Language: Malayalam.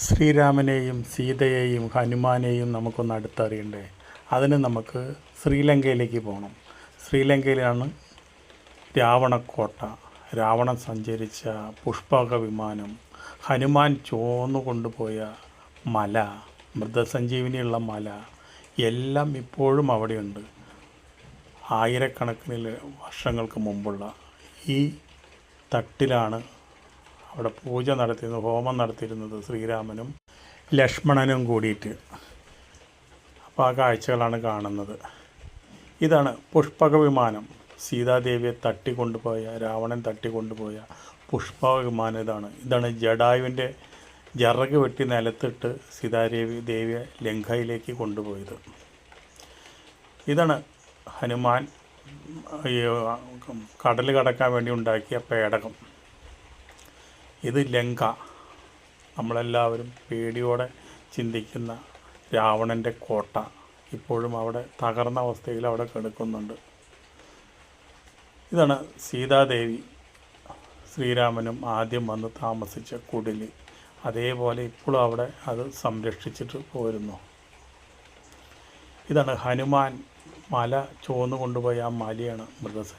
ശ്രീരാമനെയും സീതയെയും ഹനുമാനെയും നമുക്കൊന്ന് അടുത്തറിയണ്ടേ? അതിന് നമുക്ക് ശ്രീലങ്കയിലേക്ക് പോകണം. ശ്രീലങ്കയിലാണ് രാവണക്കോട്ട, രാവണൻ സഞ്ചരിച്ച പുഷ്പക വിമാനം, ഹനുമാൻ ചുവന്നു കൊണ്ടുപോയ മല, മൃതസഞ്ജീവിനിയുള്ള മല എല്ലാം ഇപ്പോഴും അവിടെയുണ്ട്. ആയിരക്കണക്കിന് വർഷങ്ങൾക്ക് മുമ്പുള്ള ഈ തട്ടിലാണ് അവിടെ പൂജ നടത്തിയിരുന്നത്, ഹോമം നടത്തിയിരുന്നത് ശ്രീരാമനും ലക്ഷ്മണനും കൂടിയിട്ട്. അപ്പോൾ ആ കാഴ്ചകളാണ് കാണുന്നത്. ഇതാണ് പുഷ്പക വിമാനം. സീതാദേവിയെ രാവണൻ തട്ടിക്കൊണ്ടുപോയ പുഷ്പക വിമാനം ഇതാണ് ജടായുവിൻ്റെ ജറക് വെട്ടി നിലത്തിട്ട് ദേവിയെ ലങ്കയിലേക്ക് കൊണ്ടുപോയത്. ഇതാണ് ഹനുമാൻ കടൽ കടക്കാൻ വേണ്ടി ഉണ്ടാക്കിയ പേടകം. ഇത് ലങ്ക. നമ്മളെല്ലാവരും പേടിയോടെ ചിന്തിക്കുന്ന രാവണൻ്റെ കോട്ട ഇപ്പോഴും അവിടെ തകർന്ന അവസ്ഥയിൽ അവിടെ കിടക്കുന്നുണ്ട്. ഇതാണ് സീതാദേവി ശ്രീരാമനും ആദ്യം വന്ന് താമസിച്ച കുടിൽ. അതേപോലെ ഇപ്പോഴും അവിടെ അത് സംരക്ഷിച്ചിട്ട് പോരുന്നു. ഇതാണ് ഹനുമാൻ മല ചുവന്നു കൊണ്ടുപോയ ആ മലയാണ് മൃതസഞ്ജീവിനി.